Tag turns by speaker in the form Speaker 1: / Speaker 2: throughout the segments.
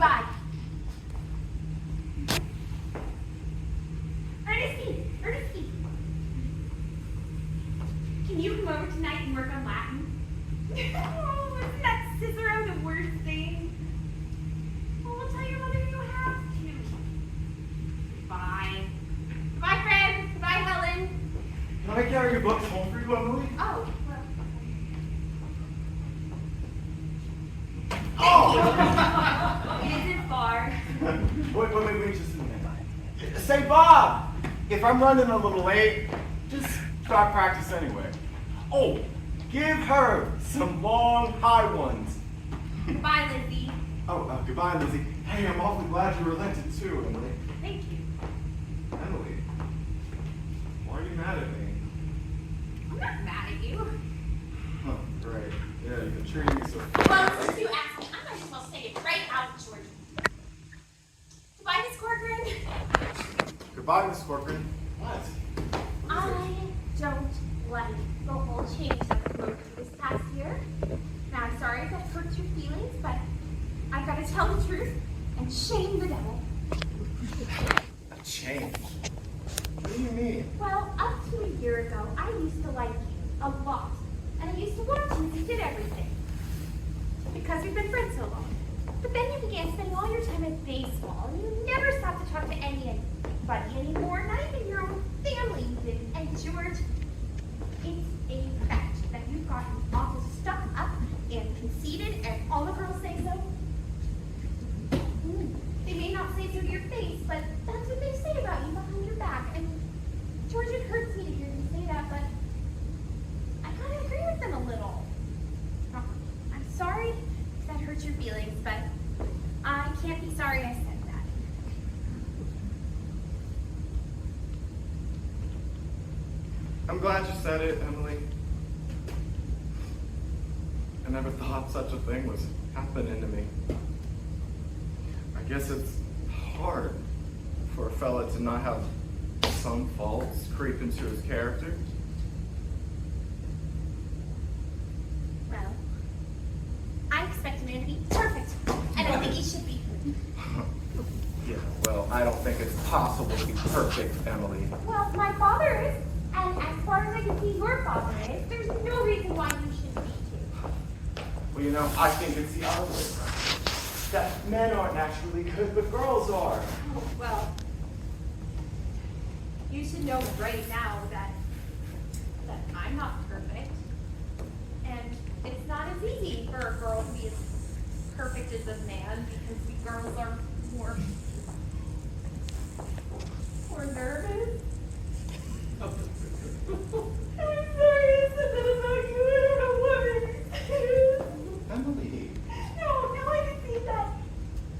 Speaker 1: Goodbye. Ernestine. Can you come over tonight and work on Latin? Oh, isn't that Cicero the worst thing? Oh, I'll tell your mother you have to. Goodbye. Goodbye, Fred. Goodbye, Helen.
Speaker 2: Can I carry your books home for you, Emily?
Speaker 1: Oh, well.
Speaker 2: Oh!
Speaker 1: It isn't far.
Speaker 2: Wait, just a minute. Say, Bob, if I'm running a little late, just start practice anyway. Oh, give her some long, high ones.
Speaker 1: Goodbye, Lizzie.
Speaker 2: Oh, goodbye, Lizzie. Hey, I'm awfully glad you relented too, Emily.
Speaker 1: Thank you.
Speaker 2: Emily, why are you mad at me?
Speaker 1: I'm not mad at you.
Speaker 2: Oh, great. Yeah, you've been treating me so
Speaker 1: Well, since you asked me, I might as well say it right out, George. Goodbye, Miss Corcoran.
Speaker 2: Goodbye, Miss Corcoran. What?
Speaker 1: I don't like the whole change that promoted this past year. Now, I'm sorry if that hurts your feelings, but I've got to tell the truth and shame the devil.
Speaker 2: A change? What do you mean?
Speaker 1: Well, up to a year ago, I used to like you a lot. And I used to watch you as you did everything. Because we've been friends so long. But then you began spending all your time at baseball, and you never stopped to talk to anybody anymore, not even your own family even. And George, it's a fact that you've gotten awful stuck up and conceited, and all the girls say so. They may not say so to your face, but that's what they say about you behind your back. And George, it hurts me to hear you say that, but I kind of agree with them a little. I'm sorry if that hurts your feelings, but I can't be sorry I said that.
Speaker 2: I'm glad you said it, Emily. I never thought such a thing was happening to me. I guess it's hard for a fella to not have some faults creep into his character.
Speaker 1: Well, I expect a man to be perfect, and I think he should be.
Speaker 2: Yeah, well, I don't think it's possible to be perfect, Emily.
Speaker 1: Well, my father is, and as far as I can see, your father is. There's no reason why you should be too.
Speaker 2: Well, you know, I think it's the other way around. That men aren't naturally good, but girls are.
Speaker 1: Oh, well, you should know right now that I'm not perfect. And it's not as easy for a girl to be as perfect as a man, because we girls are more nervous. I'm sorry I said that about you. I don't know what.
Speaker 2: Emily.
Speaker 1: No, I can see that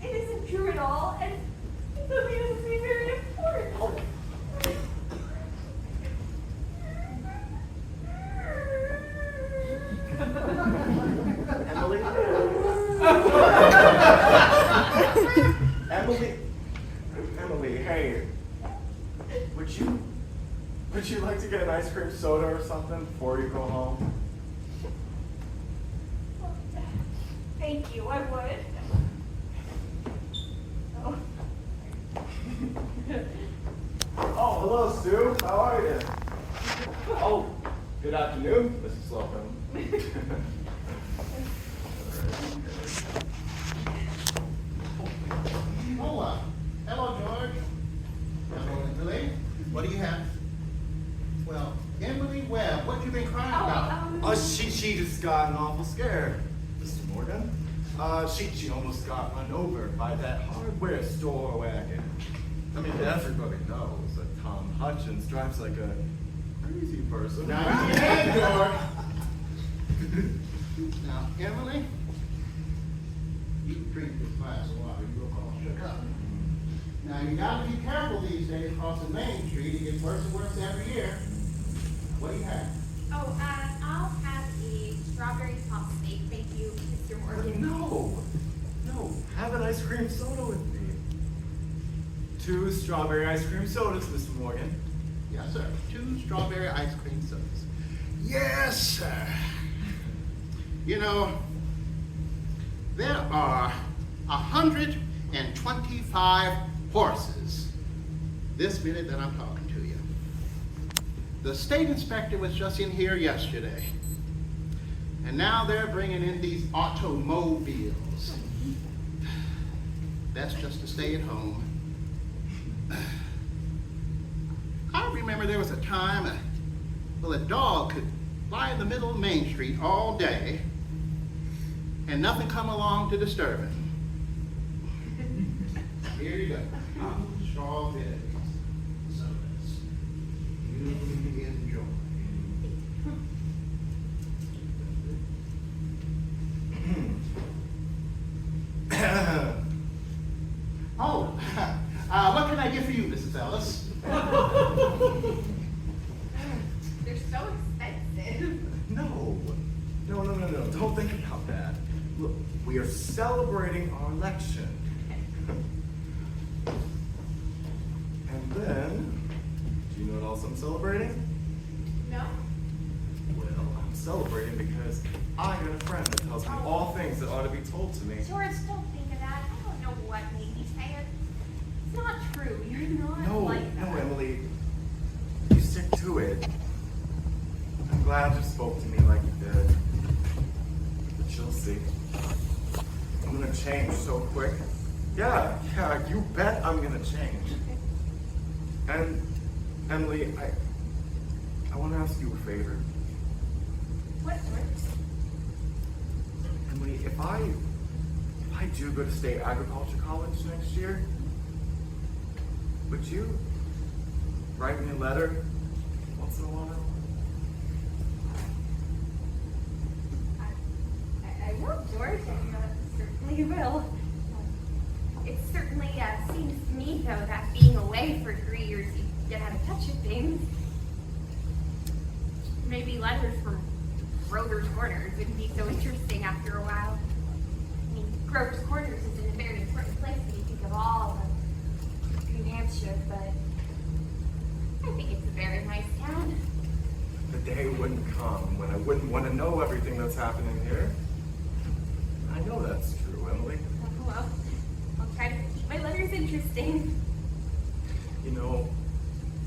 Speaker 1: it isn't true at all, and it's something that's very important.
Speaker 2: Oh. Emily, hey, would you like to get an ice cream soda or something before you go home?
Speaker 1: Thank you, I would. Oh.
Speaker 2: Oh, hello, Sue. How are you? Oh, good afternoon, Mrs. Slocum.
Speaker 3: Hello, George. Hello, Emily. What do you have? Well, Emily Webb, what you been crying about?
Speaker 2: Oh, she just got an awful scare, Mr. Morgan. She almost got run over by that hardware store wagon. I mean, everybody knows that Tom Hutchins drives like a crazy person.
Speaker 3: Now, hey, George. Now, Emily, you drink this glass of water. You look all shook up. Now, you got to be careful these days crossing Main Street. It gets worse and worse every year. What do you have?
Speaker 1: Oh, I'll have a strawberry pop steak. Thank you, Mr. Morgan.
Speaker 2: No, have an ice cream soda with me. 2 strawberry ice cream sodas, Mr. Morgan.
Speaker 3: Yes, sir. 2 strawberry ice cream sodas. Yes, sir. You know, there are and 25 horses this minute that I'm talking to you. The state inspector was just in here yesterday, and now they're bringing in these automobiles. That's just to stay at home. I remember there was a time, a dog could lie in the middle of Main Street all day and nothing come along to disturb him. Here you go. Strawberries. Sodas. You enjoy. Oh, what can I get for you, Mrs. Ellis?
Speaker 1: They're so expensive.
Speaker 2: No. Don't think about that. Look, we are celebrating our election. And then, do you know what else I'm celebrating?
Speaker 1: No?
Speaker 2: Well, I'm celebrating because I got a friend that tells me all things that ought to be told to me.
Speaker 1: George, don't think of that. I don't know what made me say it. It's not true. You're not like that.
Speaker 2: No, Emily. You stick to it. I'm glad you spoke to me like you did. But you'll see. I'm gonna change so quick. Yeah, you bet I'm gonna change. And Emily, I want to ask you a favor.
Speaker 1: What, George?
Speaker 2: Emily, if I do go to State Agriculture College next year, would you write me a letter once in a while?
Speaker 1: I will, George. I certainly will. It certainly seems to me, though, that being away for 3 years, you get out of touch with things. Maybe letters from Grover's Corners wouldn't be so interesting after a while. I mean, Grover's Corners isn't a very important place when you think of all of New Hampshire, but I think it's a very nice town.
Speaker 2: The day wouldn't come when I wouldn't want to know everything that's happening here. I know that's true, Emily.
Speaker 1: Well, I'll try to keep my letters interesting.
Speaker 2: You know,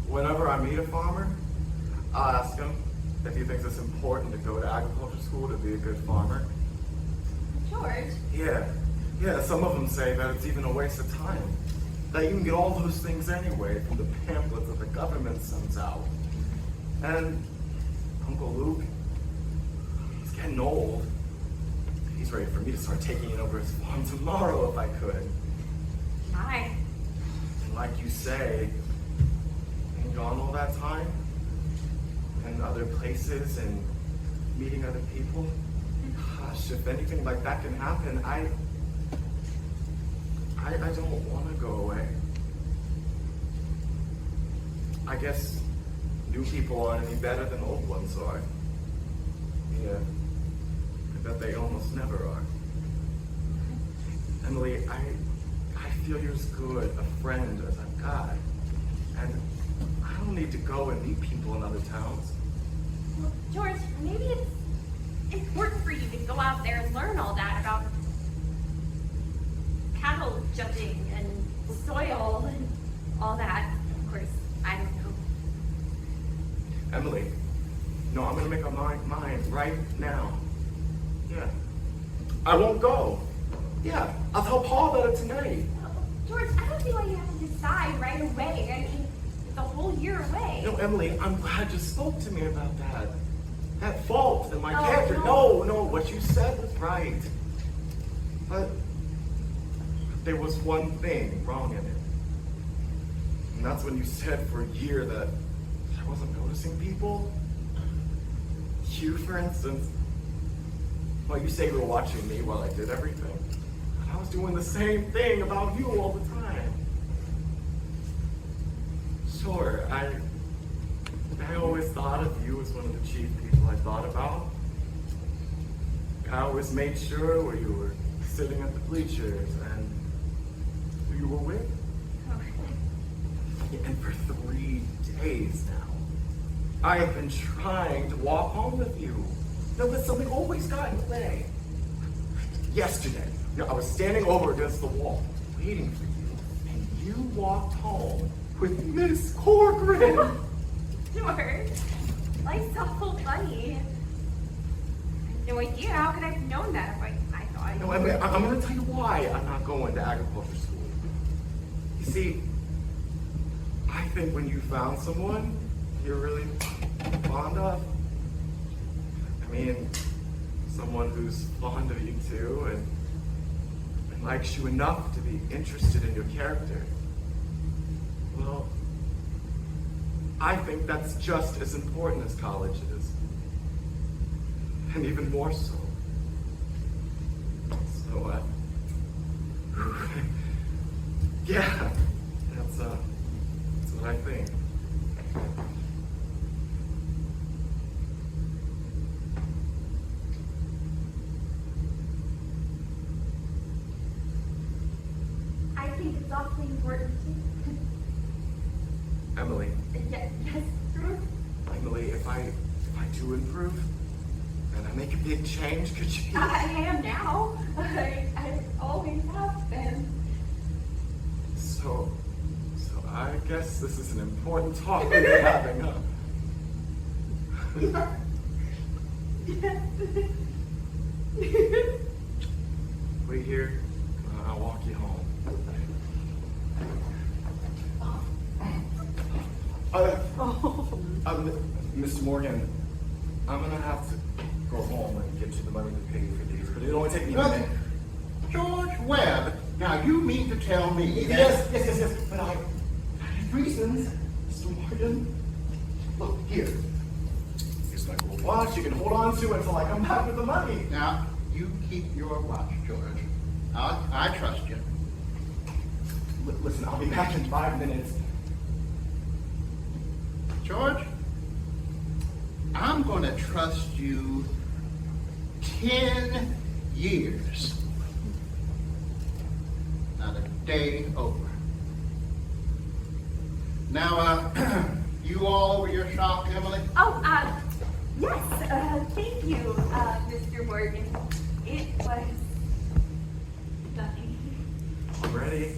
Speaker 2: whenever I meet a farmer, I'll ask him if he thinks it's important to go to agriculture school to be a good farmer.
Speaker 1: George?
Speaker 2: Yeah, some of them say that it's even a waste of time. That you can get all those things anyway from the pamphlets that the government sends out. And Uncle Luke, he's getting old. He's ready for me to start taking it over his farm tomorrow if I could.
Speaker 1: Hi.
Speaker 2: And like you say, being gone all that time, and other places, and meeting other people, gosh, if anything like that can happen, I don't want to go away. I guess new people aren't any better than old ones are. Yeah, I bet they almost never are. Emily, I feel you're as good a friend as I've got. And I don't need to go and meet people in other towns.
Speaker 1: Well, George, maybe it's important for you to go out there and learn all that about cattle judging and soil and all that. Of course, I don't know.
Speaker 2: Emily, no, I'm gonna make up my mind right now. Yeah. I won't go. Yeah, I'll tell Paul about it tonight.
Speaker 1: George, I don't see why you have to decide right away. I mean, it's a whole year away.
Speaker 2: No, Emily, I'm glad you spoke to me about that. That fault in my
Speaker 1: Oh,
Speaker 2: character.
Speaker 1: no.
Speaker 2: No, what you said was right. But there was one thing wrong in it. And that's when you said for a year that I wasn't noticing people. You, for instance. Well, you say you were watching me while I did everything. But I was doing the same thing about you all the time. Sure, I always thought of you as one of the chief people I thought about. I always made sure where you were sitting at the bleachers and who you were with. And for 3 days now, I have been trying to walk home with you. No, but something always got in the way. Yesterday, I was standing over against the wall, waiting for you, and you walked home with Miss Corcoran.
Speaker 1: George, life's awful funny. I had no idea. How could I have known that if I thought?
Speaker 2: No, Emily, I'm going to tell you why I'm not going to agriculture school. You see, I think when you found someone you're really fond of, I mean, someone who's fond of you too and likes you enough to be interested in your character, well, I think that's just as important as college is. And even more so. So, yeah, that's what I think.
Speaker 1: I think it's awfully important too.
Speaker 2: Emily,
Speaker 1: Yes, George.
Speaker 2: Emily, if I do improve and I make a big change, could you?
Speaker 1: I am now. I always have been.
Speaker 2: So I guess this is an important talk we're having, huh? Wait here. I'll walk you home. Mr. Morgan, I'm gonna have to go home and get you the money to pay for these, but it'll only take me a minute.
Speaker 3: George Webb, now you mean to tell me that...
Speaker 2: Yes, but I have reasons, Mr. Morgan. Look, here. Here's my gold watch you can hold on to until I come back with the money.
Speaker 3: Now, you keep your watch, George. I trust you.
Speaker 2: Listen, I'll be back in 5 minutes.
Speaker 3: George, I'm going to trust you 10 years. Not a day over. Now, you all over your shop, Emily?
Speaker 1: Oh, yes, thank you, Mr. Morgan. It was nothing.
Speaker 2: I'm ready.